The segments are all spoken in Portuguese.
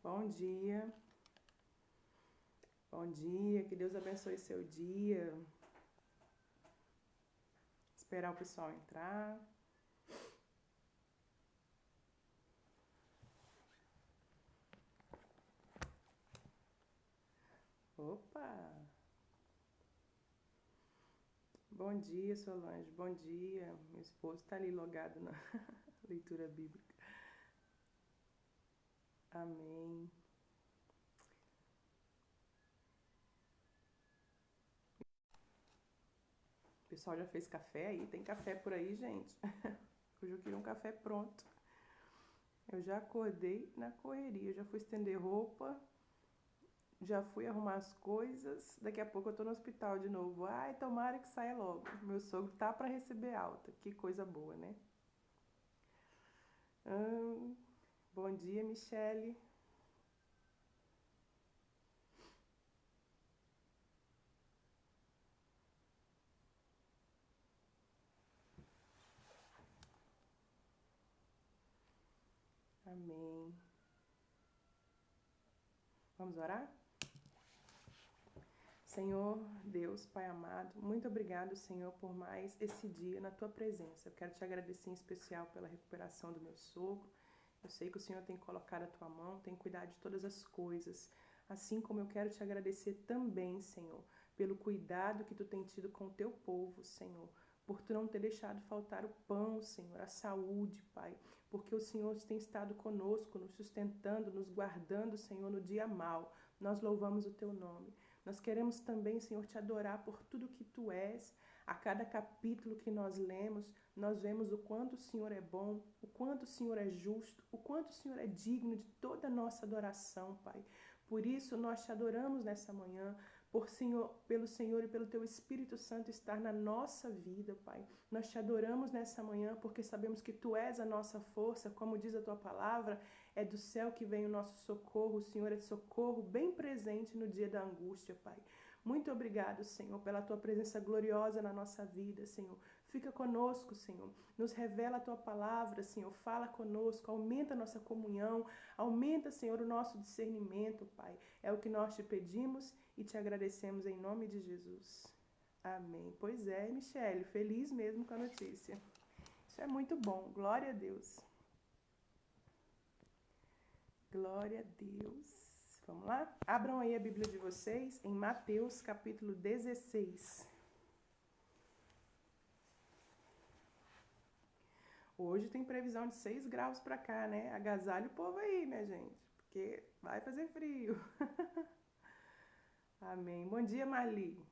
Bom dia. Bom dia, que Deus abençoe seu dia. Esperar o pessoal entrar. Opa! Bom dia, Solange. Bom dia. Meu esposo está ali logado na leitura bíblica. Amém. O pessoal já fez café aí? Tem café por aí, gente? Hoje eu queria um café pronto. Eu já acordei na correria, já fui estender roupa, já fui arrumar as coisas. Daqui a pouco eu tô no hospital de novo. Ai, tomara que saia logo. Meu sogro tá para receber alta. Que coisa boa, né? Bom dia, Michele. Amém. Vamos orar? Senhor, Deus, Pai amado, muito obrigado, Senhor, por mais esse dia na Tua presença. Eu quero te agradecer em especial pela recuperação do meu sogro. Eu sei que o Senhor tem colocado a Tua mão, tem cuidado de todas as coisas. Assim como eu quero te agradecer também, Senhor, pelo cuidado que Tu tem tido com o Teu povo, Senhor. Por Tu não ter deixado faltar o pão, Senhor, a saúde, Pai. Porque o Senhor tem estado conosco, nos sustentando, nos guardando, Senhor, no dia mau. Nós louvamos o Teu nome. Nós queremos também, Senhor, te adorar por tudo que Tu és. A cada capítulo que nós lemos, nós vemos o quanto o Senhor é bom, o quanto o Senhor é justo, o quanto o Senhor é digno de toda a nossa adoração, Pai. Por isso, nós te adoramos nessa manhã, pelo Senhor e pelo Teu Espírito Santo estar na nossa vida, Pai. Nós te adoramos nessa manhã porque sabemos que Tu és a nossa força, como diz a Tua palavra, é do céu que vem o nosso socorro, o Senhor é socorro bem presente no dia da angústia, Pai. Muito obrigado, Senhor, pela Tua presença gloriosa na nossa vida, Senhor. Fica conosco, Senhor. Nos revela a Tua palavra, Senhor. Fala conosco, aumenta a nossa comunhão, aumenta, Senhor, o nosso discernimento, Pai. É o que nós te pedimos e te agradecemos em nome de Jesus. Amém. Pois é, Michele, feliz mesmo com a notícia. Isso é muito bom. Glória a Deus. Glória a Deus. Vamos lá? Abram aí a Bíblia de vocês em Mateus capítulo 16. Hoje tem previsão de 6 graus pra cá, né? Agasalhe o povo aí, minha gente, porque vai fazer frio. Amém. Bom dia, Marli.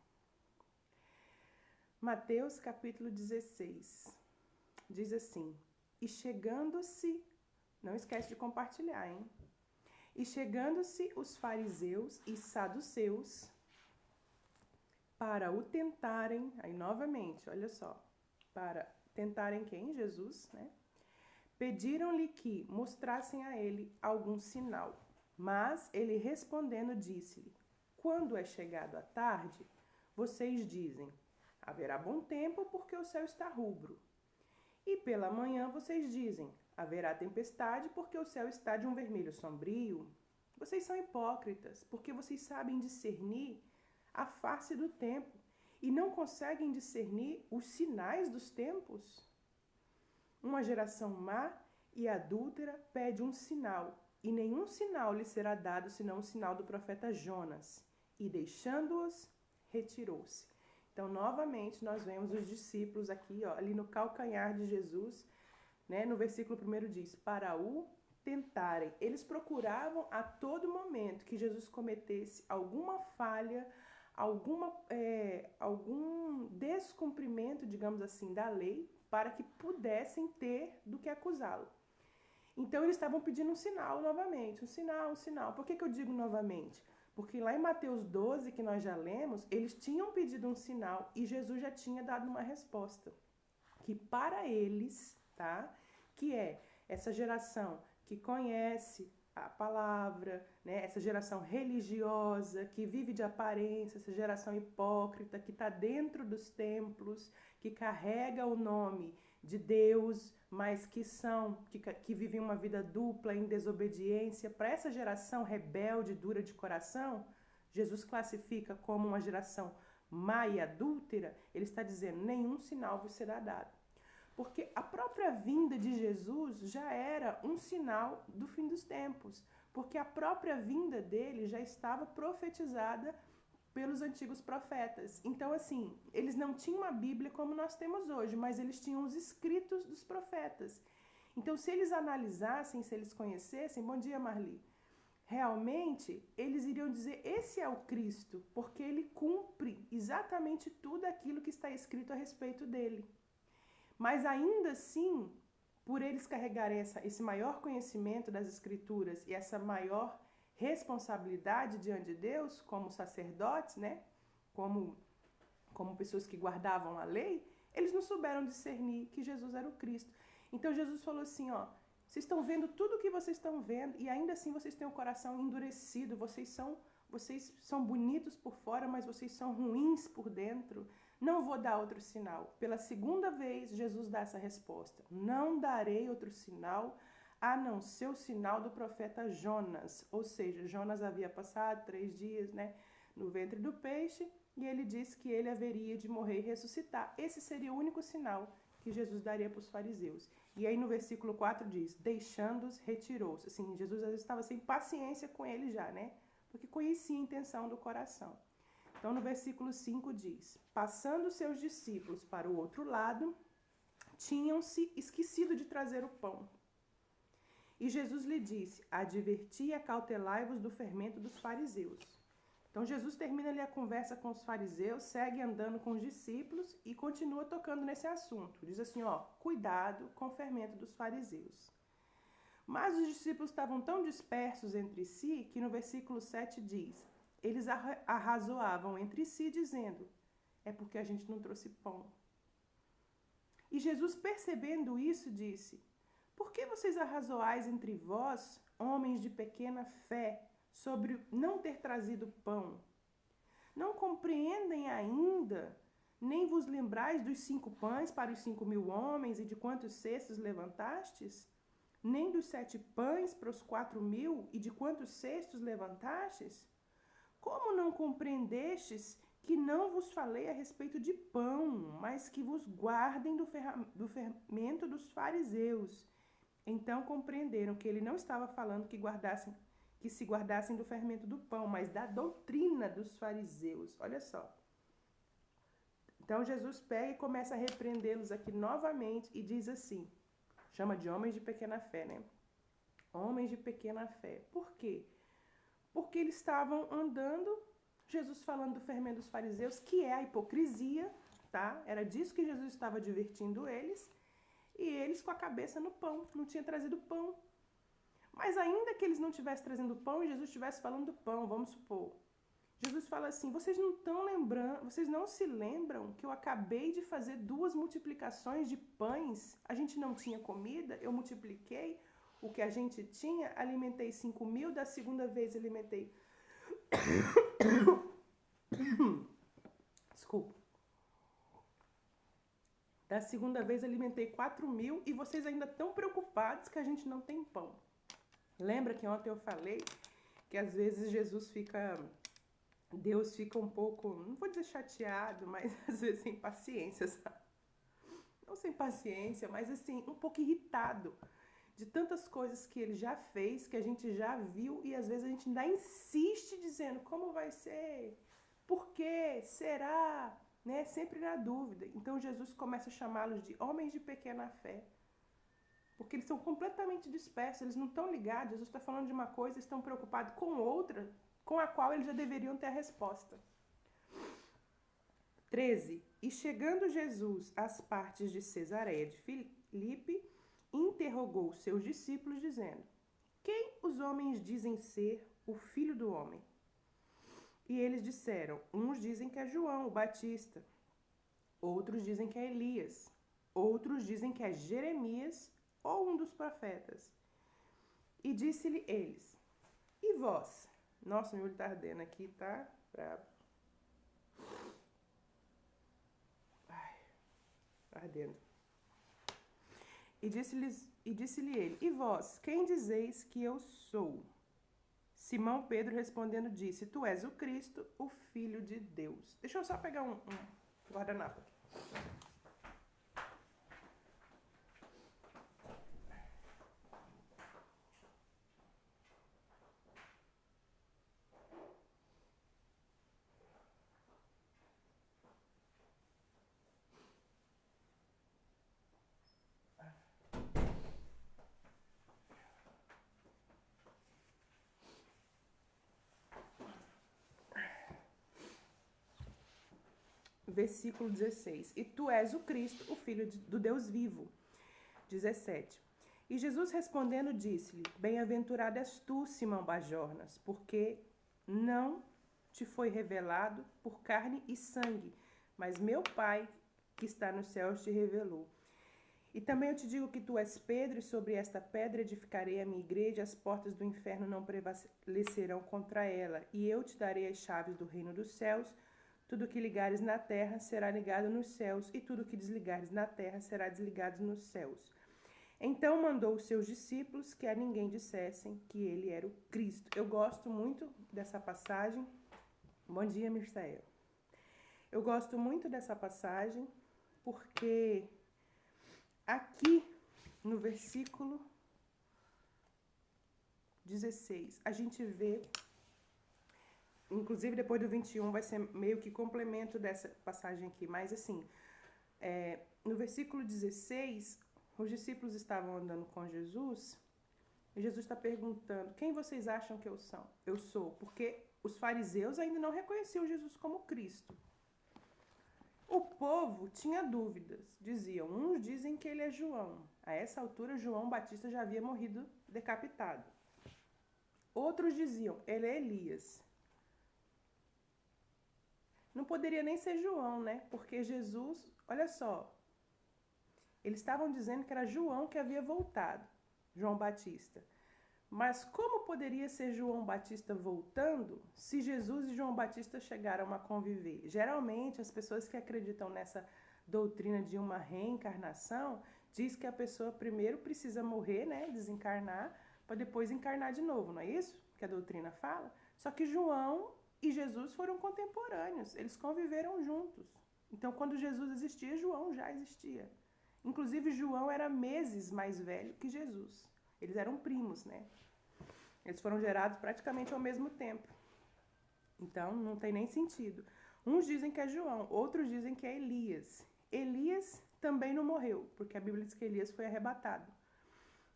Mateus capítulo 16. Diz assim: E chegando-se, não esquece de compartilhar, hein? E chegando-se os fariseus e saduceus para o tentarem, aí novamente, olha só, para tentarem quem? Jesus, né? Pediram-lhe que mostrassem a ele algum sinal. Mas ele respondendo disse-lhe: Quando é chegado a tarde, vocês dizem: haverá bom tempo porque o céu está rubro. E pela manhã vocês dizem: haverá tempestade porque o céu está de um vermelho sombrio. Vocês são hipócritas, porque vocês sabem discernir a face do tempo e não conseguem discernir os sinais dos tempos. Uma geração má e adúltera pede um sinal, e nenhum sinal lhe será dado senão o sinal do profeta Jonas. E deixando-os, retirou-se. Então, novamente, nós vemos os discípulos aqui, ó, ali no calcanhar de Jesus, né? No versículo 1 diz: para o tentarem. Eles procuravam a todo momento que Jesus cometesse alguma falha, algum descumprimento, digamos assim, da lei, para que pudessem ter do que acusá-lo. Então eles estavam pedindo um sinal novamente, um sinal, um sinal. Por que eu digo novamente? Porque lá em Mateus 12, que nós já lemos, eles tinham pedido um sinal e Jesus já tinha dado uma resposta. Que para eles, tá? Que é essa geração que conhece a palavra, né? Essa geração religiosa, que vive de aparência, essa geração hipócrita, que está dentro dos templos, que carrega o nome de Deus, mas que vivem uma vida dupla em desobediência. Para essa geração rebelde, dura de coração, Jesus classifica como uma geração má e adúltera. Ele está dizendo, nenhum sinal vos será dado. Porque a própria vinda de Jesus já era um sinal do fim dos tempos. Porque a própria vinda dele já estava profetizada pelos antigos profetas. Então, assim, eles não tinham uma Bíblia como nós temos hoje, mas eles tinham os escritos dos profetas. Então, se eles analisassem, se eles conhecessem, bom dia, Marli, realmente, eles iriam dizer, esse é o Cristo, porque ele cumpre exatamente tudo aquilo que está escrito a respeito dele. Mas ainda assim, por eles carregarem esse maior conhecimento das Escrituras e essa maior responsabilidade diante de Deus, como sacerdotes, né? Como pessoas que guardavam a lei, eles não souberam discernir que Jesus era o Cristo. Então Jesus falou assim, ó, vocês estão vendo tudo o que vocês estão vendo e ainda assim vocês têm o coração endurecido, vocês são bonitos por fora, mas vocês são ruins por dentro. Não vou dar outro sinal. Pela segunda vez, Jesus dá essa resposta. Não darei outro sinal, a não ser o sinal do profeta Jonas. Ou seja, Jonas havia passado 3 dias, né, no ventre do peixe, e ele disse que ele haveria de morrer e ressuscitar. Esse seria o único sinal que Jesus daria para os fariseus. E aí no versículo 4 diz, deixando-os, retirou-se. Assim, Jesus às vezes estava sem paciência com ele já, né? Porque conhecia a intenção do coração. Então, no versículo 5 diz, passando seus discípulos para o outro lado, tinham-se esquecido de trazer o pão. E Jesus lhe disse, adverti e acautelai-vos do fermento dos fariseus. Então, Jesus termina ali a conversa com os fariseus, segue andando com os discípulos e continua tocando nesse assunto. Diz assim, ó, cuidado com o fermento dos fariseus. Mas os discípulos estavam tão dispersos entre si que no versículo 7 diz, eles arrazoavam entre si, dizendo, é porque a gente não trouxe pão. E Jesus, percebendo isso, disse, por que vocês arrazoais entre vós, homens de pequena fé, sobre não ter trazido pão? Não compreendem ainda, nem vos lembrais dos 5 pães para os 5.000 homens e de quantos cestos levantastes? Nem dos 7 pães para os 4.000 e de quantos cestos levantastes? Como não compreendestes que não vos falei a respeito de pão, mas que vos guardem do fermento dos fariseus? Então compreenderam que ele não estava falando que se guardassem do fermento do pão, mas da doutrina dos fariseus. Olha só. Então Jesus pega e começa a repreendê-los aqui novamente e diz assim, chama de homens de pequena fé, né? Homens de pequena fé. Por quê? Porque eles estavam andando, Jesus falando do fermento dos fariseus, que é a hipocrisia, tá? Era disso que Jesus estava advertindo eles, e eles com a cabeça no pão, não tinham trazido pão. Mas ainda que eles não estivessem trazendo pão e Jesus estivesse falando do pão, vamos supor. Jesus fala assim, vocês não se lembram que eu acabei de fazer 2 multiplicações de pães? A gente não tinha comida, eu multipliquei o que a gente tinha, alimentei 5.000, da segunda vez alimentei... Desculpa. Da segunda vez alimentei 4.000 e vocês ainda estão preocupados que a gente não tem pão. Lembra que ontem eu falei que às vezes Deus fica um pouco, não vou dizer chateado, mas às vezes sem paciência, sabe? Não sem paciência, mas assim, um pouco irritado de tantas coisas que ele já fez, que a gente já viu, e às vezes a gente ainda insiste dizendo como vai ser, por quê, será, né? Sempre na dúvida. Então Jesus começa a chamá-los de homens de pequena fé, porque eles são completamente dispersos, eles não estão ligados. Jesus está falando de uma coisa, estão preocupados com outra, com a qual eles já deveriam ter a resposta. 13. E chegando Jesus às partes de Cesareia de Filipe, interrogou seus discípulos, dizendo, quem os homens dizem ser o Filho do Homem? E eles disseram, uns dizem que é João, o Batista, outros dizem que é Elias, outros dizem que é Jeremias ou um dos profetas. E disse-lhe eles, e vós? Nossa, meu olho tá ardendo aqui, tá bravo. Ai, tá ardendo. E disse-lhe ele, e vós, quem dizeis que eu sou? Simão Pedro respondendo disse, tu és o Cristo, o Filho de Deus. Deixa eu só pegar um guardanapo aqui. Versículo 16. E tu és o Cristo, o Filho do Deus vivo. 17. E Jesus respondendo disse-lhe, bem-aventurado és tu, Simão Bajornas, porque não te foi revelado por carne e sangue, mas meu Pai que está nos céus te revelou. E também eu te digo que tu és Pedro, e sobre esta pedra edificarei a minha igreja, as portas do inferno não prevalecerão contra ela, e eu te darei as chaves do reino dos céus. Tudo que ligares na terra será ligado nos céus, e tudo que desligares na terra será desligado nos céus. Então mandou os seus discípulos que a ninguém dissessem que ele era o Cristo. Eu gosto muito dessa passagem. Bom dia, Mirsael. Eu gosto muito dessa passagem porque aqui no versículo 16 a gente vê, inclusive depois do 21 vai ser meio que complemento dessa passagem aqui, mas assim, no versículo 16, os discípulos estavam andando com Jesus e Jesus está perguntando, quem vocês acham que eu sou? Porque os fariseus ainda não reconheciam Jesus como Cristo. O povo tinha dúvidas, diziam, uns dizem que ele é João. A essa altura, João Batista já havia morrido decapitado. Outros diziam, ele é Elias. Não poderia nem ser João, né? Porque Jesus, olha só, eles estavam dizendo que era João que havia voltado, João Batista. Mas como poderia ser João Batista voltando se Jesus e João Batista chegaram a conviver? Geralmente, as pessoas que acreditam nessa doutrina de uma reencarnação diz que a pessoa primeiro precisa morrer, né, desencarnar, para depois encarnar de novo, não é isso que a doutrina fala? Só que João e Jesus foram contemporâneos, eles conviveram juntos. Então, quando Jesus existia, João já existia. Inclusive, João era meses mais velho que Jesus. Eles eram primos, né? Eles foram gerados praticamente ao mesmo tempo. Então, não tem nem sentido. Uns dizem que é João, outros dizem que é Elias. Elias também não morreu, porque a Bíblia diz que Elias foi arrebatado,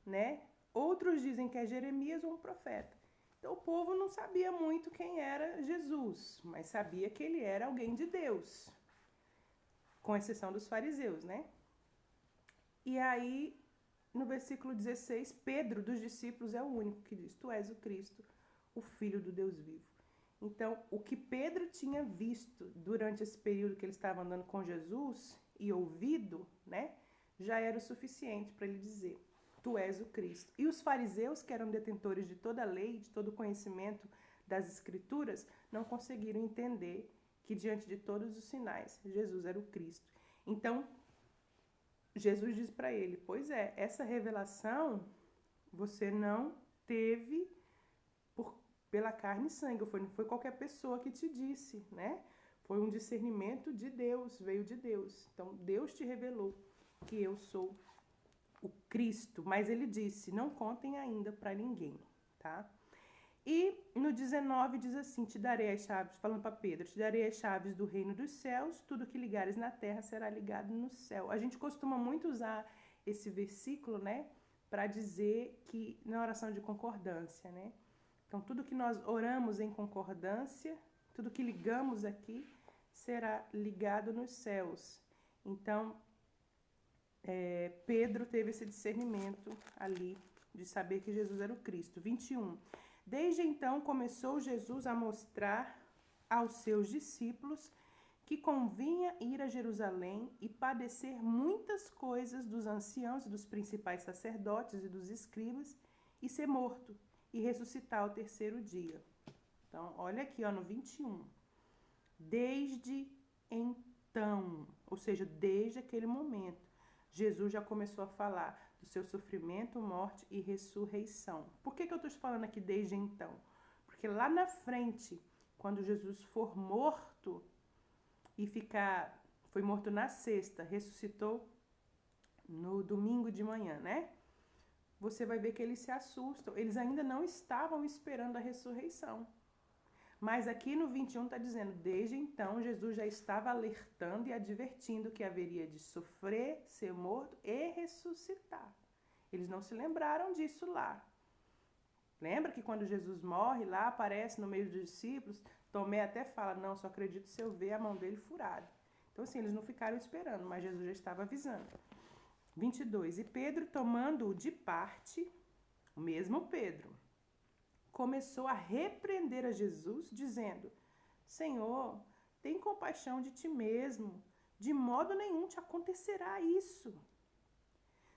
né? Outros dizem que é Jeremias ou um profeta. Então, o povo não sabia muito quem era Jesus, mas sabia que ele era alguém de Deus, com exceção dos fariseus, né? E aí, no versículo 16, Pedro, dos discípulos, é o único que diz, tu és o Cristo, o Filho do Deus vivo. Então, o que Pedro tinha visto durante esse período que ele estava andando com Jesus e ouvido, né, já era o suficiente para ele dizer, tu és o Cristo. E os fariseus, que eram detentores de toda a lei, de todo o conhecimento das Escrituras, não conseguiram entender que diante de todos os sinais, Jesus era o Cristo. Então, Jesus diz para ele, pois é, essa revelação você não teve pela carne e sangue, não foi qualquer pessoa que te disse, né? Foi um discernimento de Deus, veio de Deus. Então, Deus te revelou que eu sou o Cristo, mas ele disse, não contem ainda para ninguém, tá? E no 19 diz assim, te darei as chaves, falando para Pedro, te darei as chaves do reino dos céus, tudo que ligares na terra será ligado no céu. A gente costuma muito usar esse versículo, né, para dizer que na oração de concordância, né? Então, tudo que nós oramos em concordância, tudo que ligamos aqui, será ligado nos céus. Então, Pedro teve esse discernimento ali, de saber que Jesus era o Cristo. 21. Desde então, começou Jesus a mostrar aos seus discípulos que convinha ir a Jerusalém e padecer muitas coisas dos anciãos e dos principais sacerdotes e dos escribas, e ser morto e ressuscitar ao terceiro dia. Então, olha aqui, ó, no 21. Desde então, ou seja, desde aquele momento, Jesus já começou a falar do seu sofrimento, morte e ressurreição. Por que eu estou falando aqui desde então? Porque lá na frente, quando Jesus for morto e foi morto na sexta, ressuscitou no domingo de manhã, né? Você vai ver que eles se assustam. Eles ainda não estavam esperando a ressurreição. Mas aqui no 21 está dizendo, desde então Jesus já estava alertando e advertindo que haveria de sofrer, ser morto e ressuscitar. Eles não se lembraram disso lá. Lembra que quando Jesus morre lá, aparece no meio dos discípulos, Tomé até fala, não, só acredito se eu ver a mão dele furada. Então assim, eles não ficaram esperando, mas Jesus já estava avisando. 22, e Pedro tomando-o de parte, o mesmo Pedro, começou a repreender a Jesus, dizendo, Senhor, tem compaixão de ti mesmo, de modo nenhum te acontecerá isso.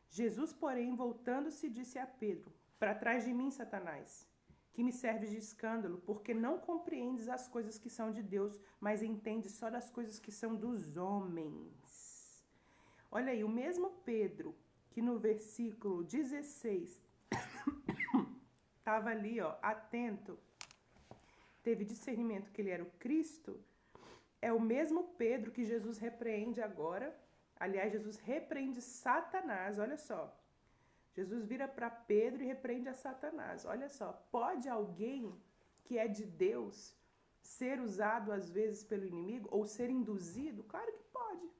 Jesus, porém, voltando-se, disse a Pedro, para trás de mim, Satanás, que me serves de escândalo, porque não compreendes as coisas que são de Deus, mas entendes só das coisas que são dos homens. Olha aí, o mesmo Pedro, que no versículo 16 estava ali, ó, atento, teve discernimento que ele era o Cristo, é o mesmo Pedro que Jesus repreende agora. Aliás, Jesus repreende Satanás, olha só. Jesus vira para Pedro e repreende a Satanás. Olha só, pode alguém que é de Deus ser usado às vezes pelo inimigo ou ser induzido? Claro que pode.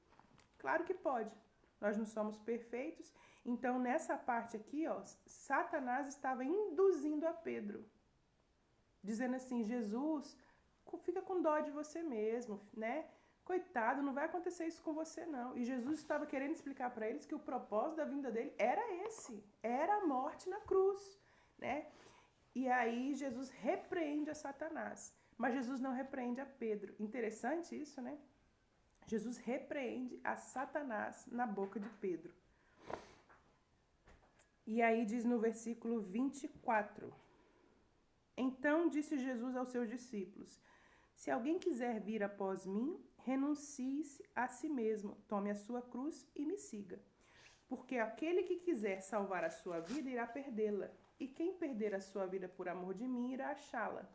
Claro que pode. Nós não somos perfeitos. Então, nessa parte aqui, ó, Satanás estava induzindo a Pedro, dizendo assim, Jesus, fica com dó de você mesmo, né? Coitado, não vai acontecer isso com você não. E Jesus estava querendo explicar para eles que o propósito da vinda dele era esse, era a morte na cruz, né? E aí Jesus repreende a Satanás, mas Jesus não repreende a Pedro. Interessante isso, né? Jesus repreende a Satanás na boca de Pedro. E aí diz no versículo 24, então disse Jesus aos seus discípulos, se alguém quiser vir após mim, renuncie-se a si mesmo, tome a sua cruz e me siga. Porque aquele que quiser salvar a sua vida irá perdê-la, e quem perder a sua vida por amor de mim irá achá-la.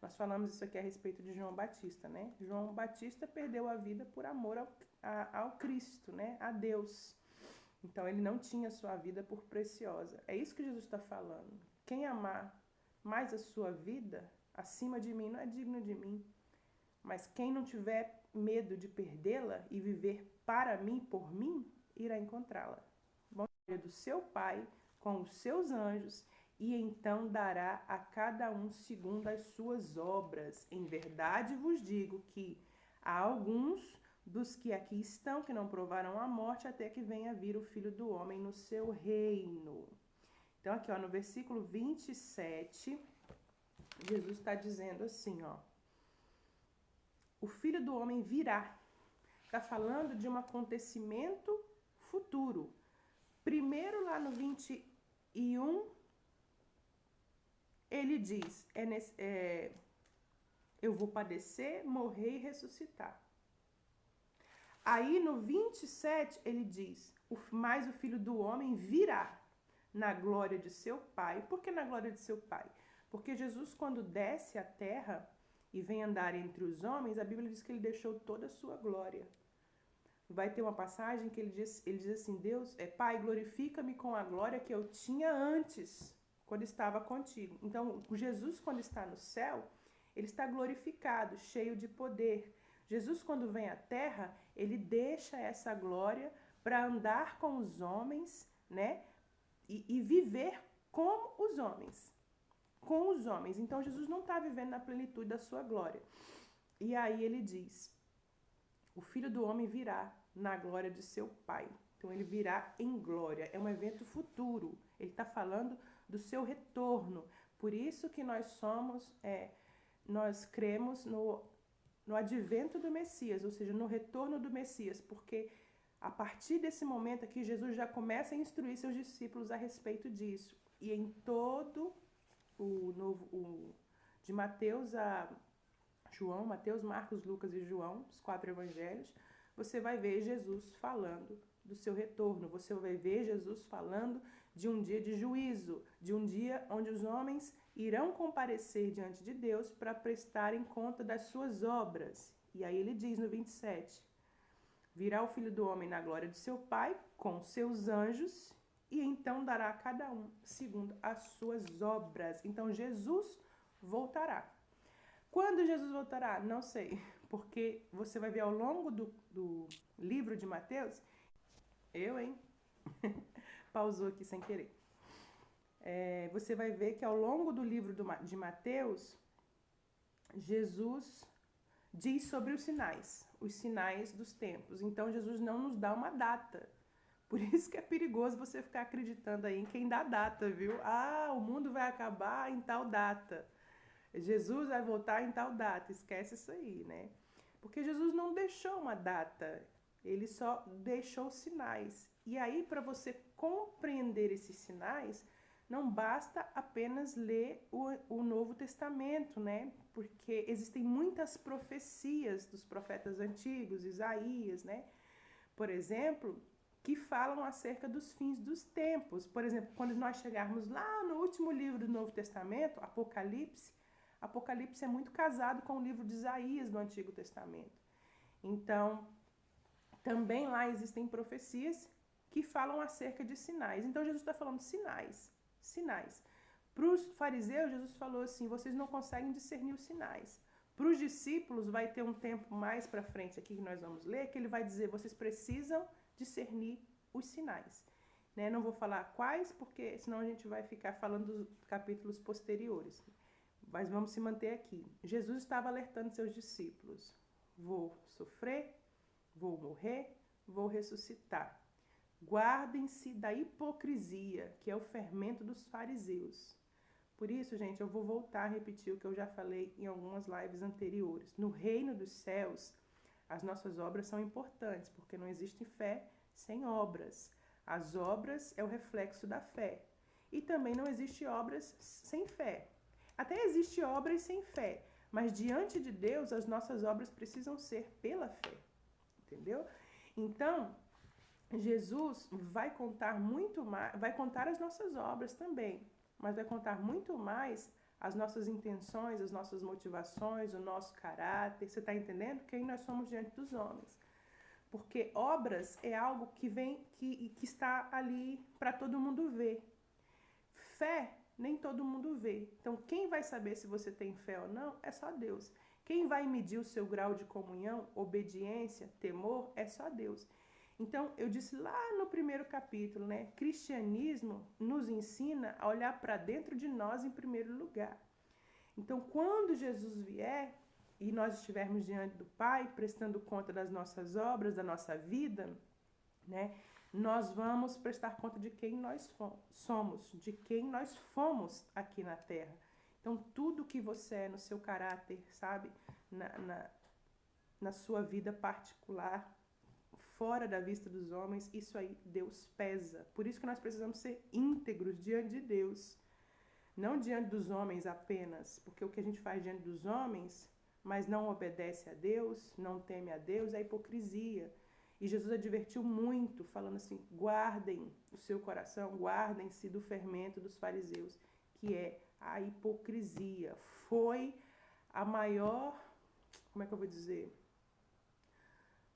Nós falamos isso aqui a respeito de João Batista, né? João Batista perdeu a vida por amor ao Cristo, né? A Deus. Então ele não tinha sua vida por preciosa. É isso que Jesus está falando. Quem amar mais a sua vida acima de mim não é digno de mim. Mas quem não tiver medo de perdê-la e viver para mim, por mim, irá encontrá-la. Bom dia do seu Pai com os seus anjos, e então dará a cada um segundo as suas obras. Em verdade vos digo que há alguns dos que aqui estão que não provaram a morte até que venha vir o Filho do Homem no seu reino. Então aqui, ó, no versículo 27, Jesus está dizendo assim, ó, o Filho do Homem virá. Está falando de um acontecimento futuro. Primeiro, lá no 21, ele diz, eu vou padecer, morrer e ressuscitar. Aí no 27, ele diz, mas o Filho do Homem virá na glória de seu Pai. Por que na glória de seu Pai? Porque Jesus, quando desce à terra e vem andar entre os homens, a Bíblia diz que ele deixou toda a sua glória. Vai ter uma passagem que ele diz assim, Deus, Pai, glorifica-me com a glória que eu tinha antes, quando estava contigo. Então, Jesus, quando está no céu, ele está glorificado, cheio de poder. Jesus, quando vem à terra, ele deixa essa glória para andar com os homens, né? E viver como os homens. Com os homens. Então, Jesus não está vivendo na plenitude da sua glória. E aí ele diz, o Filho do Homem virá na glória de seu Pai. Então, ele virá em glória. É um evento futuro. Ele está falando do seu retorno. Por isso que nós cremos no advento do Messias, ou seja, no retorno do Messias, porque a partir desse momento aqui, Jesus já começa a instruir seus discípulos a respeito disso. e em todo de Mateus a João, Mateus, Marcos, Lucas e João, os 4 evangelhos, você vai ver Jesus falando do seu retorno. Você vai ver Jesus falando de um dia de juízo, de um dia onde os homens irão comparecer diante de Deus para prestarem conta das suas obras. E aí ele diz no 27, virá o Filho do Homem na glória de seu Pai, com seus anjos, e então dará a cada um segundo as suas obras. Então Jesus voltará. Quando Jesus voltará? Não sei, porque você vai ver ao longo do livro de Mateus, pausou aqui sem querer. Você vai ver que ao longo do livro de Mateus, Jesus diz sobre os sinais dos tempos. Então Jesus não nos dá uma data. Por isso que é perigoso você ficar acreditando aí em quem dá data, viu? O mundo vai acabar em tal data. Jesus vai voltar em tal data. Esquece isso aí, né? Porque Jesus não deixou uma data. Ele só deixou sinais. E aí, para você compreender esses sinais, não basta apenas ler o Novo Testamento, né? Porque existem muitas profecias dos profetas antigos, Isaías, né? Por exemplo, que falam acerca dos fins dos tempos. Por exemplo, quando nós chegarmos lá no último livro do Novo Testamento, Apocalipse é muito casado com o livro de Isaías do Antigo Testamento. Então, também lá existem profecias que falam acerca de sinais. Então, Jesus está falando de sinais. Para os fariseus, Jesus falou assim, vocês não conseguem discernir os sinais. Para os discípulos, vai ter um tempo mais para frente aqui que nós vamos ler, que ele vai dizer, vocês precisam discernir os sinais. Né? Não vou falar quais, porque senão a gente vai ficar falando dos capítulos posteriores. Mas vamos se manter aqui. Jesus estava alertando seus discípulos. Vou sofrer, vou morrer, vou ressuscitar. Guardem-se da hipocrisia, que é o fermento dos fariseus. Por isso, gente, eu vou voltar a repetir o que eu já falei em algumas lives anteriores. No reino dos céus, as nossas obras são importantes, porque não existe fé sem obras. As obras é o reflexo da fé. E também não existe obras sem fé. Até existe obras sem fé, mas diante de Deus as nossas obras precisam ser pela fé, entendeu? Então, Jesus vai contar muito mais, vai contar as nossas obras também, mas vai contar muito mais as nossas intenções, as nossas motivações, o nosso caráter. Você está entendendo? Quem nós somos diante dos homens. Porque obras é algo que vem, que está ali para todo mundo ver. Fé nem todo mundo vê. Então, quem vai saber se você tem fé ou não é só Deus. Quem vai medir o seu grau de comunhão, obediência, temor, é só Deus. Então, eu disse lá no primeiro capítulo, né? Cristianismo nos ensina a olhar para dentro de nós em primeiro lugar. Então, quando Jesus vier e nós estivermos diante do Pai, prestando conta das nossas obras, da nossa vida, né? Nós vamos prestar conta de quem nós somos, de quem nós fomos aqui na Terra. Então, tudo que você é no seu caráter, sabe? Na sua vida particular, fora da vista dos homens, isso aí Deus pesa. Por isso que nós precisamos ser íntegros diante de Deus. Não diante dos homens apenas, porque o que a gente faz diante dos homens, mas não obedece a Deus, não teme a Deus, é hipocrisia. E Jesus advertiu muito, falando assim, guardem o seu coração, guardem-se do fermento dos fariseus, que é a hipocrisia. Foi a maior, como é que eu vou dizer?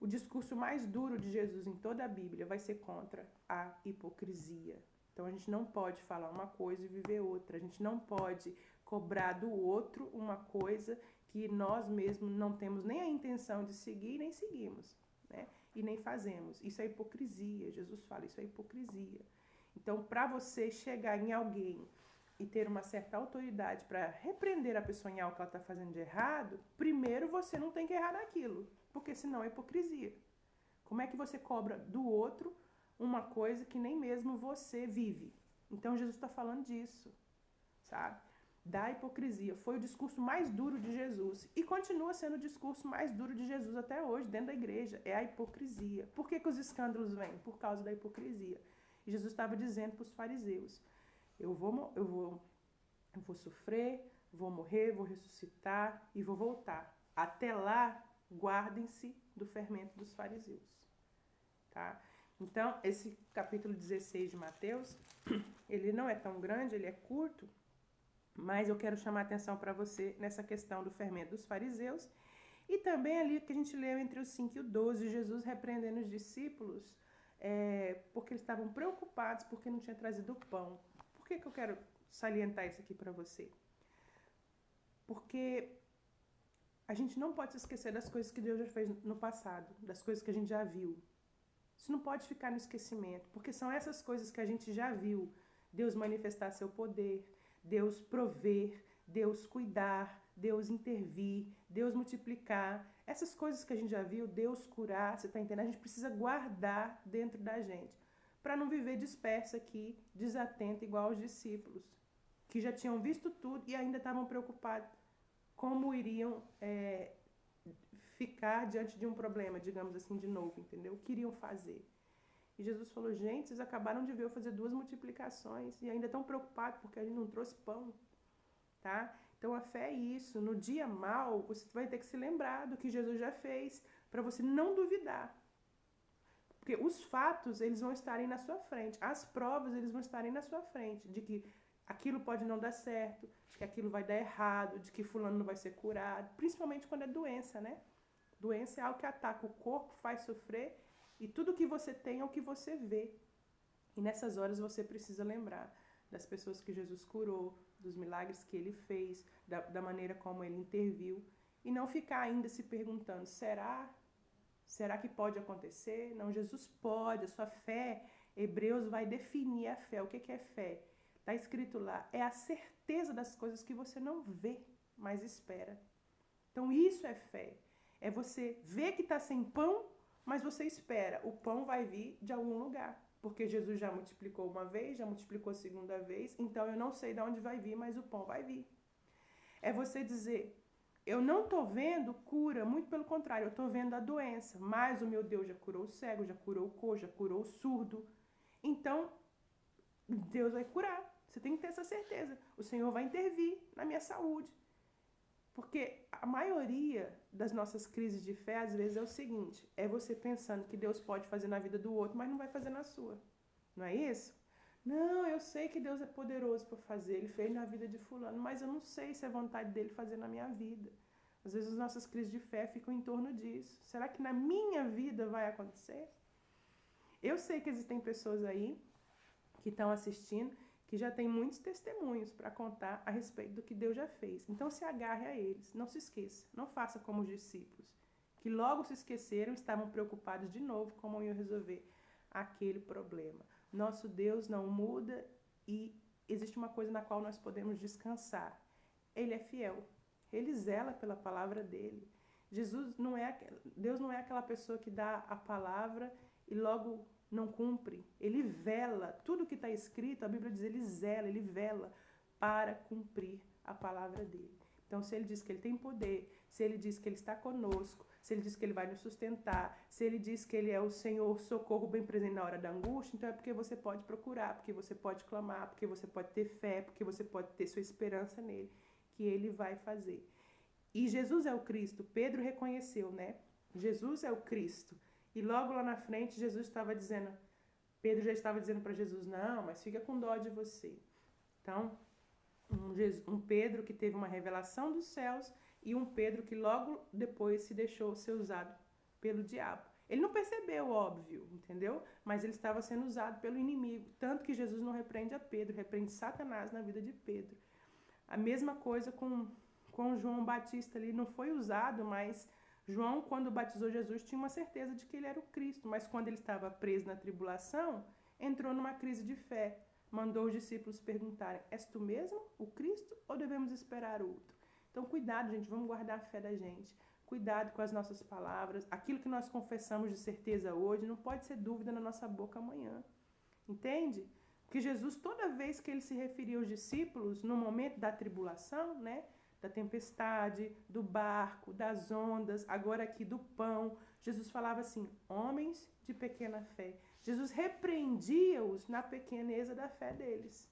O discurso mais duro de Jesus em toda a Bíblia vai ser contra a hipocrisia. Então a gente não pode falar uma coisa e viver outra. A gente não pode cobrar do outro uma coisa que nós mesmos não temos nem a intenção de seguir, nem seguimos, né? E nem fazemos. Isso é hipocrisia. Jesus fala, isso é hipocrisia. Então, para você chegar em alguém e ter uma certa autoridade para repreender a pessoa em algo que ela está fazendo de errado, primeiro você não tem que errar naquilo, porque senão é hipocrisia. Como é que você cobra do outro uma coisa que nem mesmo você vive? Então, Jesus está falando disso, sabe? Da hipocrisia. Foi o discurso mais duro de Jesus e continua sendo o discurso mais duro de Jesus até hoje dentro da igreja, é a hipocrisia. Por que os escândalos vêm? Por causa da hipocrisia. E Jesus estava dizendo para os fariseus Eu vou sofrer, vou morrer, vou ressuscitar e vou voltar. Até lá, guardem-se do fermento dos fariseus. Tá? Então, esse capítulo 16 de Mateus, ele não é tão grande, ele é curto, mas eu quero chamar a atenção para você nessa questão do fermento dos fariseus e também ali que a gente leu entre os 5 e o 12, Jesus repreendendo os discípulos porque eles estavam preocupados porque não tinha trazido pão. Por que eu quero salientar isso aqui para você? Porque a gente não pode se esquecer das coisas que Deus já fez no passado, das coisas que a gente já viu. Isso não pode ficar no esquecimento, porque são essas coisas que a gente já viu. Deus manifestar seu poder, Deus prover, Deus cuidar, Deus intervir, Deus multiplicar. Essas coisas que a gente já viu, Deus curar, você está entendendo? A gente precisa guardar dentro da gente, para não viver disperso aqui, desatento, igual aos discípulos, que já tinham visto tudo e ainda estavam preocupados como iriam ficar diante de um problema, digamos assim, de novo, entendeu? O que iriam fazer? E Jesus falou, gente, vocês acabaram de ver eu fazer 2 multiplicações e ainda estão preocupados porque a gente não trouxe pão, tá? Então a fé é isso. No dia mau, você vai ter que se lembrar do que Jesus já fez, para você não duvidar. Porque os fatos, eles vão estarem na sua frente. As provas, eles vão estarem na sua frente, de que aquilo pode não dar certo, de que aquilo vai dar errado, de que fulano não vai ser curado, principalmente quando é doença, né? Doença é algo que ataca o corpo, faz sofrer, e tudo que você tem é o que você vê. E nessas horas você precisa lembrar das pessoas que Jesus curou, dos milagres que ele fez, da maneira como ele interviu, e não ficar ainda se perguntando, será? Será que pode acontecer? Não, Jesus pode, a sua fé, Hebreus vai definir a fé. O que é fé? Está escrito lá, é a certeza das coisas que você não vê, mas espera. Então isso é fé. É você ver que está sem pão, mas você espera. O pão vai vir de algum lugar. Porque Jesus já multiplicou uma vez, já multiplicou a segunda vez, então eu não sei de onde vai vir, mas o pão vai vir. É você dizer, eu não estou vendo cura, muito pelo contrário, eu estou vendo a doença, mas o meu Deus já curou o cego, já curou o coxo, já curou o surdo. Então, Deus vai curar. Você tem que ter essa certeza. O Senhor vai intervir na minha saúde. Porque a maioria das nossas crises de fé, às vezes, é o seguinte, é você pensando que Deus pode fazer na vida do outro, mas não vai fazer na sua. Não é isso? Não, eu sei que Deus é poderoso para fazer, Ele fez na vida de fulano, mas eu não sei se é vontade dEle fazer na minha vida. Às vezes as nossas crises de fé ficam em torno disso. Será que na minha vida vai acontecer? Eu sei que existem pessoas aí que estão assistindo, que já tem muitos testemunhos para contar a respeito do que Deus já fez. Então se agarre a eles, não se esqueça, não faça como os discípulos, que logo se esqueceram e estavam preocupados de novo como iam resolver aquele problema. Nosso Deus não muda e existe uma coisa na qual nós podemos descansar. Ele é fiel, ele zela pela palavra dele. Deus não é aquela pessoa que dá a palavra e logo não cumpre. Ele vela. Tudo que está escrito, a Bíblia diz, ele vela para cumprir a palavra dele. Então, se ele diz que ele tem poder, se ele diz que ele está conosco, se ele diz que ele vai nos sustentar, se ele diz que ele é o Senhor socorro bem presente na hora da angústia, então é porque você pode procurar, porque você pode clamar, porque você pode ter fé, porque você pode ter sua esperança nele, que ele vai fazer. E Jesus é o Cristo. Pedro reconheceu, né? Jesus é o Cristo. E logo lá na frente, Pedro já estava dizendo para Jesus, não, mas fica com dó de você. Então, um Pedro que teve uma revelação dos céus e um Pedro que logo depois se deixou ser usado pelo diabo. Ele não percebeu, óbvio, entendeu? Mas ele estava sendo usado pelo inimigo. Tanto que Jesus não repreende a Pedro, repreende Satanás na vida de Pedro. A mesma coisa com João Batista ali, não foi usado, mas João, quando batizou Jesus, tinha uma certeza de que ele era o Cristo, mas quando ele estava preso na tribulação, entrou numa crise de fé. Mandou os discípulos perguntarem, és tu mesmo o Cristo ou devemos esperar outro? Então, cuidado, gente, vamos guardar a fé da gente. Cuidado com as nossas palavras. Aquilo que nós confessamos de certeza hoje não pode ser dúvida na nossa boca amanhã. Entende? Porque Jesus, toda vez que ele se referia aos discípulos, no momento da tribulação, né? Da tempestade, do barco, das ondas, agora aqui do pão. Jesus falava assim, homens de pequena fé. Jesus repreendia-os na pequeneza da fé deles.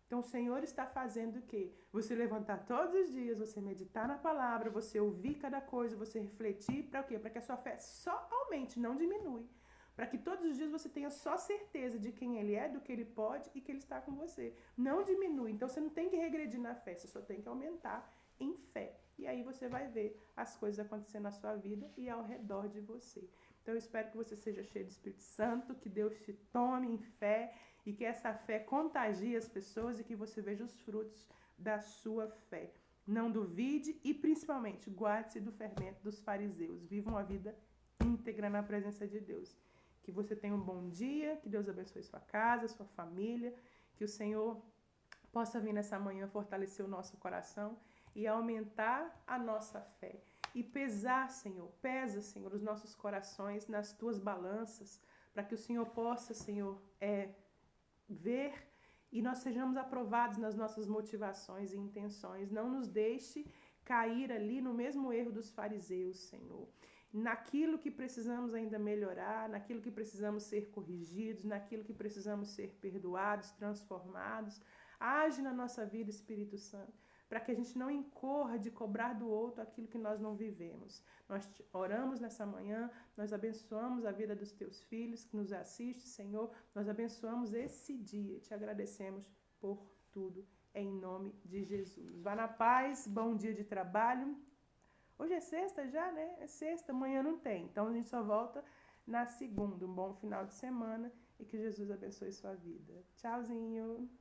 Então, o Senhor está fazendo o quê? Você levantar todos os dias, você meditar na palavra, você ouvir cada coisa, você refletir, para o quê? Para que a sua fé só aumente, não diminui. Para que todos os dias você tenha só certeza de quem Ele é, do que Ele pode e que Ele está com você. Não diminui. Então, você não tem que regredir na fé, você só tem que aumentar em fé. E aí você vai ver as coisas acontecendo na sua vida e ao redor de você. Então, eu espero que você seja cheio do Espírito Santo, que Deus te tome em fé e que essa fé contagie as pessoas e que você veja os frutos da sua fé. Não duvide e, principalmente, guarde-se do fermento dos fariseus. Viva uma vida íntegra na presença de Deus. Que você tenha um bom dia, que Deus abençoe sua casa, sua família, que o Senhor possa vir nessa manhã fortalecer o nosso coração e aumentar a nossa fé. E pesar, Senhor, pesa, Senhor, os nossos corações nas tuas balanças, para que o Senhor possa, Senhor, ver e nós sejamos aprovados nas nossas motivações e intenções. Não nos deixe cair ali no mesmo erro dos fariseus, Senhor. Naquilo que precisamos ainda melhorar, naquilo que precisamos ser corrigidos, naquilo que precisamos ser perdoados, transformados. Age na nossa vida, Espírito Santo, para que a gente não incorra de cobrar do outro aquilo que nós não vivemos. Nós oramos nessa manhã, nós abençoamos a vida dos teus filhos que nos assistem, Senhor. Nós abençoamos esse dia e te agradecemos por tudo, em nome de Jesus. Vá na paz, bom dia de trabalho. Hoje é sexta já, né? É sexta, amanhã não tem. Então a gente só volta na segunda. Um bom final de semana e que Jesus abençoe sua vida. Tchauzinho!